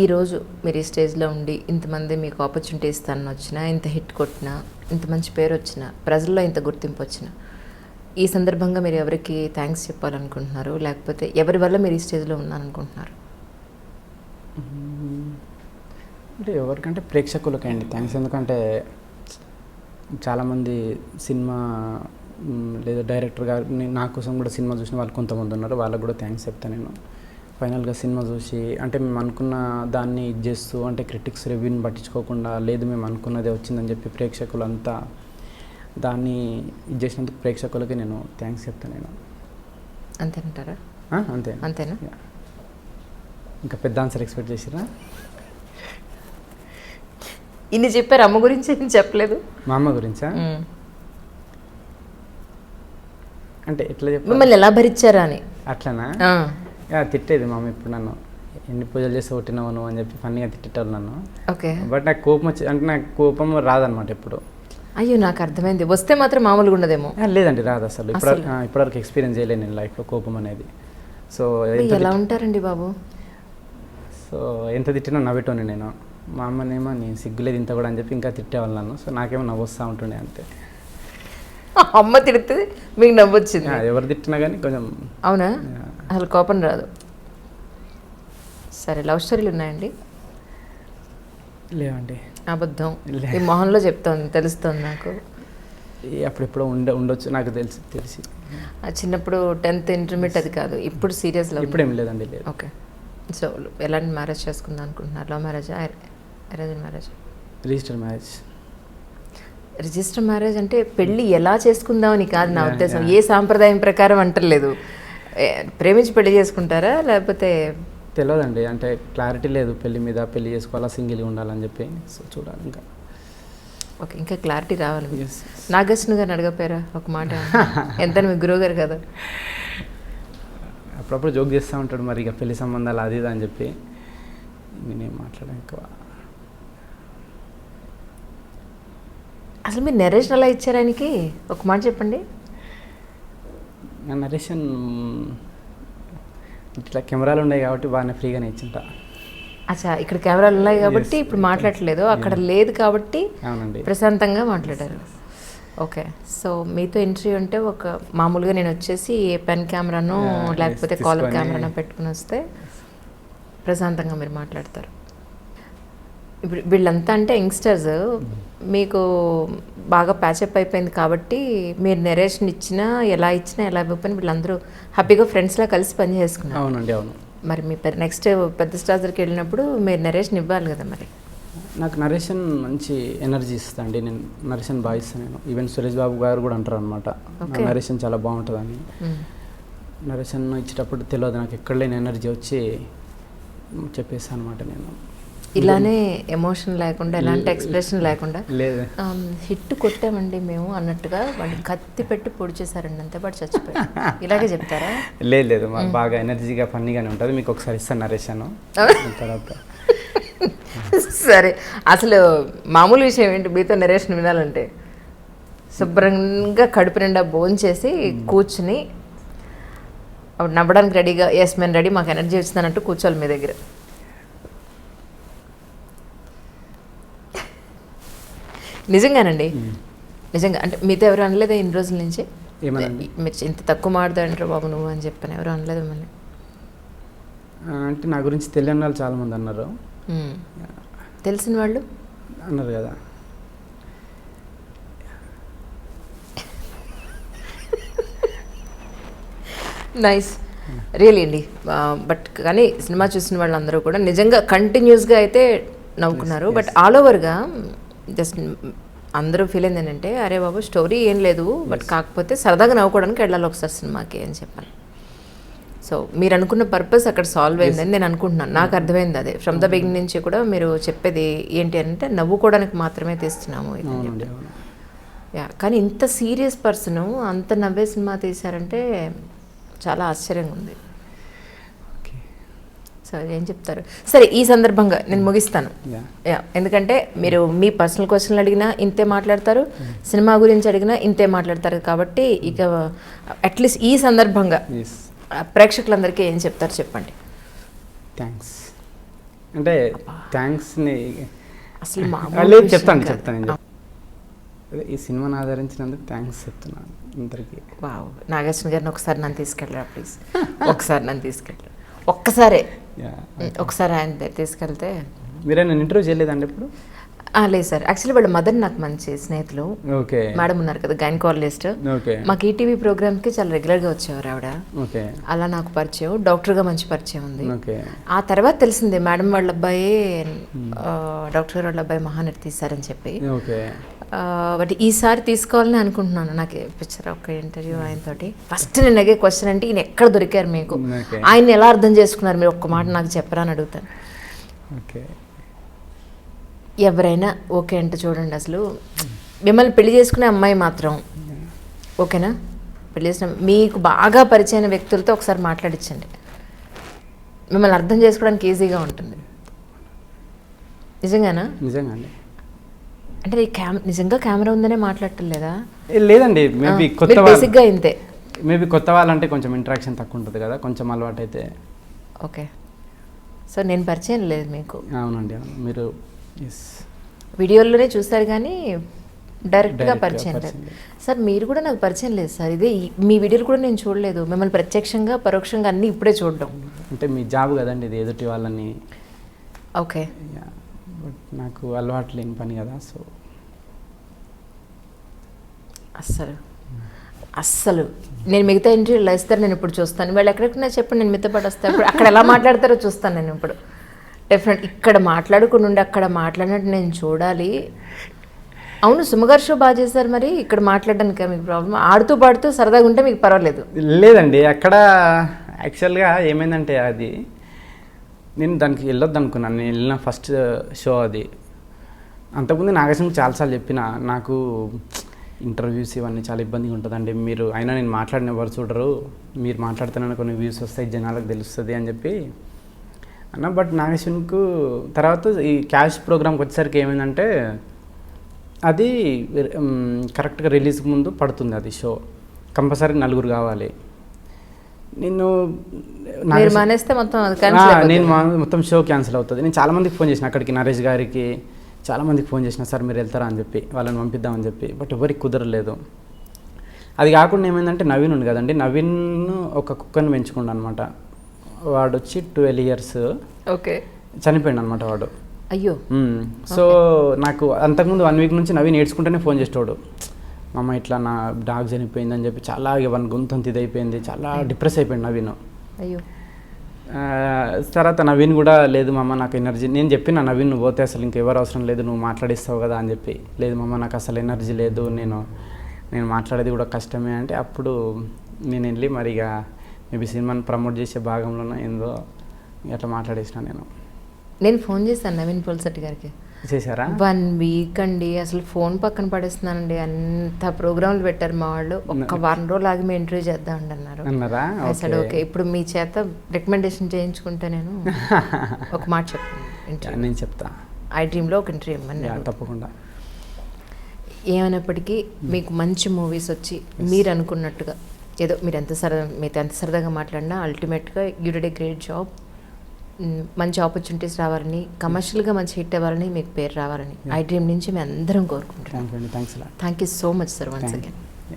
ఈరోజు మీరు ఈ స్టేజ్లో ఉండి ఇంతమంది మీకు ఆపర్చునిటీ ఇస్తానని వచ్చినా, ఇంత హిట్ కొట్టినా, ఇంత మంచి పేరు వచ్చినా, ప్రజల్లో ఇంత గుర్తింపు వచ్చినా, ఈ సందర్భంగా మీరు ఎవరికి థ్యాంక్స్ చెప్పాలనుకుంటున్నారు, లేకపోతే ఎవరి వల్ల మీరు ఈ స్టేజ్లో ఉన్నారనుకుంటున్నారు? అంటే ఎవరికంటే ప్రేక్షకులకే అండి థ్యాంక్స్. ఎందుకంటే చాలామంది సినిమా లేదా డైరెక్టర్ గారు నా కోసం కూడా సినిమా చూసిన వాళ్ళు కొంతమంది ఉన్నారు, వాళ్ళకు కూడా థ్యాంక్స్ చెప్తాను నేను. ఫైనల్గా సినిమా చూసి అంటే మేము అనుకున్న దాన్ని ఇది చేస్తూ అంటే క్రిటిక్స్ రివ్యూని పట్టించుకోకుండా లేదు మేము అనుకున్నదే వచ్చిందని చెప్పి ప్రేక్షకులంతా దాన్ని ఇది చేసినందుకు ప్రేక్షకులకి నేను థ్యాంక్స్ చెప్తాను నేను. అంతేనంటారా? అంతేనా? ఇంకా పెద్ద ఆన్సర్ ఎక్స్పెక్ట్ చేసిరా? ఇన్ని చెప్పారు, అమ్మ గురించి ఏం చెప్పలేదు. మా అమ్మ గురించా? అంటే ఎట్లా చెప్పారు, మిమ్మల్ని ఎలా భరించారా అని. అట్లనా? తిట్టేది మా అమ్మ ఇప్పుడు నన్ను, ఎన్ని పూజలు చేసి కొట్టినావు అని చెప్పి ఫన్నీగా తిట్టేటారు నన్ను. ఓకే. బట్ నాకు కోపం వచ్చి అంటే నాకు కోపం రాదనమాట ఎప్పుడు. అయ్యో, నాకు అర్థమైంది. వస్తే మాత్రం మామూలుగా ఉండదేమో. లేదండి, రాదు అసలు. ఇప్పటివరకు ఎక్స్పీరియన్స్ చేయలేదు నేను లైఫ్లో కోపం అనేది. సో ఎలా ఉంటారండి బాబు? సో ఎంత తిట్టినా నవ్వేటోని నేను. మా అమ్మనేమో నేను సిగ్గులేదు ఇంత కూడా అని చెప్పి ఇంకా తిట్టేవాళ్ళు నన్ను. సో నాకేమో నవ్వు వస్తూ ఉంటుండే అంతే. అమ్మ తిడితే మీకు నవ్వు వచ్చింది? ఎవరు తిట్టినా కానీ కొంచెం. అవునా? అసలు కోపం రాదు. సరే, లవ్ స్టోరీలు ఉన్నాయండి? లేవండి. అబద్ధం ఈ మొహంలో చెప్తోంది, తెలుస్తుంది నాకు. అప్పుడెప్పుడో ఉండొచ్చు, నాకు తెలిసి చిన్నప్పుడు 10th ఇంటర్మీడియట్ అది కాదు, ఇప్పుడు సీరియస్ లవ్? ఇప్పుడు ఏం లేదండి, లేదు. ఓకే. సో ఎలాంటి మ్యారేజ్ చేసుకుందాం అనుకుంటున్నారు? లవ్ మ్యారేజా, arrange marriage? Register marriage. Register marriage అంటే పెళ్ళి ఎలా చేసుకుందామని కాదు నా ఉద్దేశం. ఏ సాంప్రదాయం ప్రకారం అంటలేదు. ప్రేమించి పెళ్లి చేసుకుంటారా లేకపోతే? తెలియదండి, అంటే క్లారిటీ లేదు పెళ్లి మీద. పెళ్లి చేసుకోవాలా, సింగిల్గా ఉండాలని చెప్పి. సో చూడాలి ఇంకా. ఓకే, ఇంకా క్లారిటీ రావాలి. నాగార్జున గారిని అడగపోయారా ఒక మాట? ఎంత మీ గురువు గారు కదా. అప్పుడప్పుడు జోక్ చేస్తూ ఉంటాడు మరి ఇక పెళ్లి సంబంధాలు అది ఇది అని చెప్పి. నేనేం మాట్లాడా ఎక్కువ. అసలు మీరు నరేషన్ ఎలా ఇచ్చారు ఆయనకి? ఒక మాట చెప్పండి. నరేషన్ ఇట్లా కెమెరాలు ఉన్నాయి కాబట్టి బాగానే ఫ్రీగానే ఇచ్చింట. అచ్చా, ఇక్కడ కెమెరాలు ఉన్నాయి కాబట్టి ఇప్పుడు మాట్లాడట్లేదు, అక్కడ లేదు కాబట్టి ప్రశాంతంగా మాట్లాడారు. ఓకే. సో మీతో ఇంటర్వ్యూ అంటే ఒక మామూలుగా నేను వచ్చేసి ఏ పెన్ కెమెరానో లేకపోతే కాలర్ కెమెరానో పెట్టుకుని వస్తే ప్రశాంతంగా మీరు మాట్లాడతారు. ఇప్పుడు వీళ్ళంతా అంటే యంగ్స్టర్స్, మీకు బాగా ప్యాచప్ అయిపోయింది కాబట్టి మీరు నెరేషన్ ఇచ్చినా ఎలా ఇవ్వకపోయినా వీళ్ళందరూ హ్యాపీగా ఫ్రెండ్స్లా కలిసి పని చేసుకున్నారు. అవునండి, అవును. మరి మీ నెక్స్ట్ పెద్ద స్టార్ దగ్గరికి వెళ్ళినప్పుడు మీరు నరేషన్ ఇవ్వాలి కదా. మరి నాకు నరేషన్ మంచి ఎనర్జీ ఇస్తాను అండి. నేను నరేషన్ బాగా ఇస్తాను. నేను ఈవెన్ సురేష్ బాబు గారు కూడా అంటారు అనమాట, నరేషన్ చాలా బాగుంటుందని. నరేషన్ ఇచ్చేటప్పుడు తెలియదు నాకు, ఎక్కడ లేని ఎనర్జీ వచ్చి చెప్పేస్తాను అనమాట. నేను ఇలానే ఎమోషన్ లేకుండా, ఎలాంటి ఎక్స్ప్రెషన్ లేకుండా లేదు హిట్ కొట్టామండి మేము అన్నట్టుగా వాళ్ళు కత్తి పెట్టి పొడి చేశారండి, అంతే పాటు చచ్చిపోయి ఇలాగే చెప్తారా? లేదు, మాకు బాగా ఎనర్జీగా ఫన్నీగానే ఉంటుంది. మీకు ఒకసారి ఇస్తాను నరేషన్ తర్వాత. సరే, అసలు మామూలు విషయం ఏంటి మీతో నరేషన్ వినాలంటే? శుభ్రంగా కడుపు నిండా భోంచేసి కూర్చుని అప్పుడు నవ్వడానికి రెడీగా, ఎస్ మేము రెడీ, మాకు ఎనర్జీ వచ్చిందన్నట్టు కూర్చోవాలి మీ దగ్గర. నిజంగానండి, నిజంగా. అంటే మీతో ఎవరు అనలేదా ఇన్ని రోజుల నుంచి? మీరు ఇంత తక్కువ మాట్లాడంటారు బాబు నువ్వు అని చెప్పాను, ఎవరు అనలేదు మిమ్మల్ని? అంటే నా గురించి తెలియని వాళ్ళు చాలామంది అన్నారు. తెలిసిన వాళ్ళు అన్నారు కదా. నైస్, రియలీ అండి. బట్ కానీ సినిమా చూసిన వాళ్ళందరూ కూడా నిజంగా కంటిన్యూస్గా అయితే నవ్వుకున్నారు. బట్ ఆల్ ఓవర్గా జస్ట్ అందరూ ఫీల్ అయింది ఏంటంటే, అరే బాబు స్టోరీ ఏం లేదు, బట్ కాకపోతే సరదాగా నవ్వుకోవడానికి వెళ్ళాలి ఒకసారి సినిమాకి అని చెప్పాను. సో మీరు అనుకున్న పర్పస్ అక్కడ సాల్వ్ అయిందని నేను అనుకుంటున్నాను. నాకు అర్థమైంది అదే ఫ్రమ్ ద బిగినింగ్ నుంచి కూడా. మీరు చెప్పేది ఏంటి అంటే నవ్వుకోవడానికి మాత్రమే తీస్తున్నాము ఇది. యా, కానీ ఇంత సీరియస్ పర్సన్ అంత నవ్వే సినిమా తీశారంటే చాలా ఆశ్చర్యంగా ఉంది. సో ఏం చెప్తారు? సరే, ఈ సందర్భంగా నేను ముగిస్తాను. ఎందుకంటే మీరు మీ పర్సనల్ క్వశ్చన్లు అడిగినా ఇంతే మాట్లాడతారు, సినిమా గురించి అడిగినా ఇంతే మాట్లాడతారు. కాబట్టి ఇక అట్లీస్ట్ ఈ సందర్భంగా ప్రేక్షకులందరికీ ఏం చెప్తారు చెప్పండి. థ్యాంక్స్. అంటే థ్యాంక్స్ని అసలు లేదు చెప్తాను నేను అదే ఈ సినిమాని ఆదరించినందుకు థ్యాంక్స్ చెప్తున్నాను అందరికీ. వావ్, నాగార్జున గారిని ఒకసారి నన్ను తీసుకెళ్ళరా ప్లీజ్, ఒకసారి నన్ను తీసుకెళ్ళరా, ఒక్కసారే ఒకసారి ఆయన దగ్గర తీసుకెళ్తే. మీరే నన్ను ఇంటర్వ్యూ చేయలేదండి ఇప్పుడు? లేదు సార్, యాక్చువల్లీ వాళ్ళ మదర్ నాకు మంచి స్నేహితులు. ఓకే. మేడం ఉన్నారు కదా గైనకాలజిస్ట్, ఓకే. మాకు ఈటీవీ ప్రోగ్రామ్కి చాలా రెగ్యులర్గా వచ్చేవారు ఆవిడ. ఓకే. అలా నాకు పరిచయం, డాక్టర్గా మంచి పరిచయం ఉంది. ఓకే. ఆ తర్వాత తెలిసింది మేడం వాళ్ళ అబ్బాయి డాక్టర్ గారు వాళ్ళ అబ్బాయి మహానటి తీశారని చెప్పి. ఓకే. బట్ ఈసారి తీసుకోవాలని అనుకుంటున్నాను. నాకు పిక్చర్ ఒక ఇంటర్వ్యూ ఆయనతోటి ఫస్ట్ నేను అడిగే క్వశ్చన్ అంటే ఈయన ఎక్కడ దొరికారు మీకు, ఆయన ఎలా అర్థం చేసుకున్నారు మీరు, ఒక్క మాట నాకు చెప్పరా అని అడుగుతాను. ఓకే. ఎవరైనా ఓకే అంటే చూడండి, అసలు మిమ్మల్ని పెళ్లి చేసుకునే అమ్మాయి మాత్రం ఓకేనా, పెళ్లి చేసిన మీకు బాగా పరిచయమైన వ్యక్తులతో ఒకసారి మాట్లాడించండి, మిమ్మల్ని అర్థం చేసుకోవడానికి ఈజీగా ఉంటుంది. నిజంగానా? నిజంగా అండి. అంటే నిజంగా కెమెరా ఉందనే మాట్లాడటం లేదా? లేదండి, మేబీ కొత్త బేసిక్గా ఇంతే. మేబీ కొత్త వాళ్ళంటే కొంచెం ఇంటరాక్షన్ తక్కువ ఉంటుంది కదా, కొంచెం అలవాటు అయితే. ఓకే. సో నేను పరిచయం లేదు మీకు? అవునండి, అవును. మీరు వీడియోలోనే చూస్తారు కానీ డైరెక్ట్గా పరిచయం లేదు. సార్ మీరు కూడా నాకు పరిచయం లేదు సార్, ఇదే మీ వీడియోలు కూడా నేను చూడలేదు, మిమ్మల్ని ప్రత్యక్షంగా పరోక్షంగా అన్నీ ఇప్పుడే చూడడం. అంటే మీ జాబ్ కదండి ఇది, ఎదుటి వాళ్ళని. ఓకే. బట్ నాకు అలవాటు లేని పని కదా, సో అస్సలు నేను మిగతా ఇంటర్వ్యూలో ఇస్తారు, నేను ఇప్పుడు చూస్తాను. వాళ్ళు ఎక్కడెక్కడ చెప్పండి, నేను మిగతా పాటు వస్తాను. ఇప్పుడు అక్కడ ఎలా మాట్లాడతారో చూస్తాను నేను ఇప్పుడు. డెఫినెట్ ఇక్కడ మాట్లాడుకుని ఉండి అక్కడ మాట్లాడినట్టు నేను చూడాలి. అవును, సుమగారు షో బాగా చేశారు, మరి ఇక్కడ మాట్లాడడానికి మీకు ప్రాబ్లం? ఆడుతూ పాడుతూ సరదాగా ఉంటే మీకు పర్వాలేదు. లేదండి, అక్కడ యాక్చువల్గా ఏమైందంటే అది నేను దానికి వెళ్ళొద్దు అనుకున్నాను. నేను వెళ్ళిన ఫస్ట్ షో అది. అంతకుముందు నాగేశ్వరికి చాలాసార్లు చెప్పిన, నాకు ఇంటర్వ్యూస్ ఇవన్నీ చాలా ఇబ్బందిగా ఉంటుందండి, మీరు అయినా నేను మాట్లాడిన ఎవరు చూడరు, మీరు మాట్లాడుతున్న కొన్ని వ్యూస్ వస్తాయి, జనాలకు తెలుస్తుంది అని చెప్పి అన్న. బట్ నాగేశ్వరికి తర్వాత ఈ క్యాష్ ప్రోగ్రామ్కి వచ్చేసరికి ఏమైందంటే అది కరెక్ట్గా రిలీజ్కి ముందు పడుతుంది అది షో, కంపల్సరీ 4 కావాలి. నేను మానేస్తే మొత్తం నేను మొత్తం షో క్యాన్సిల్ అవుతుంది. నేను చాలామందికి ఫోన్ చేసిన, అక్కడికి నరేష్ గారికి చాలామందికి ఫోన్ చేసిన, సార్ మీరు వెళ్తారా అని చెప్పి, వాళ్ళని పంపిద్దామని చెప్పి. బట్ ఎవరికి కుదరలేదు. అది కాకుండా ఏమైందంటే నవీన్ ఉంది కదండి, నవీన్ ఒక కుక్కని పెంచుకుండు అనమాట. వాడు వచ్చి 12 years. ఓకే. చనిపోయింది అనమాట వాడు. అయ్యో. సో నాకు అంతకుముందు 1 week నుంచి నవీన్ ఏడ్చుకుంటూనే ఫోన్ చేసేవాడు, మా అమ్మ ఇట్లా నా డాగ్ చనిపోయింది అని చెప్పి. చాలా వన్ గొంతంత ఇదైపోయింది, చాలా డిప్రెస్ అయిపోయింది నవీన్. అయ్యో. తర్వాత నవీన్ కూడా లేదు మమ్మ నాకు ఎనర్జీ, నేను చెప్పిన నవీన్ నువ్వు పోతే అసలు ఇంకెవరు అవసరం లేదు, నువ్వు మాట్లాడిస్తావు కదా అని చెప్పి. లేదు మమ్మ నాకు అసలు ఎనర్జీ లేదు, నేను మాట్లాడేది కూడా కష్టమే అంటే, అప్పుడు నేను వెళ్ళి మరి ఇక మేబీ సినిమాని ప్రమోట్ చేసే భాగంలోనే ఏందో అట్లా మాట్లాడేసిన. నేను ఫోన్ చేశాను నవీన్ పోల్సెట్టి గారికి. చేశారా? 1 week అండి, అసలు ఫోన్ పక్కన పడేస్తున్నానండి, అంత ప్రోగ్రాంలు పెట్టారు మా వాళ్ళు. ఒక్క 1 రోజులు ఆగి మేము ఇంటర్వ్యూ చేద్దామండి అన్నారు. అసలు ఓకే, ఇప్పుడు మీ చేత రికమెండేషన్ చేయించుకుంటే నేను ఒక మాట చెప్తాను. నేను చెప్తా, ఐ డ్రీమ్లో ఒక ఇంటర్వ్యూ ఇవ్వండి. తప్పకుండా. ఏమైనప్పటికీ మీకు మంచి మూవీస్ వచ్చి మీరు అనుకున్నట్టుగా ఏదో మీతో ఎంత సరదాగా మాట్లాడినా అల్టిమేట్గా you did a great job. మంచి ఆపర్చునిటీస్ రావాలని, కమర్షియల్గా మంచి హిట్ అవ్వాలని, మీకు పేరు రావాలని ఐ డ్రీమ్ నుంచి మేము అందరం కోరుకుంటున్నాం. Thank you so much sir, once again.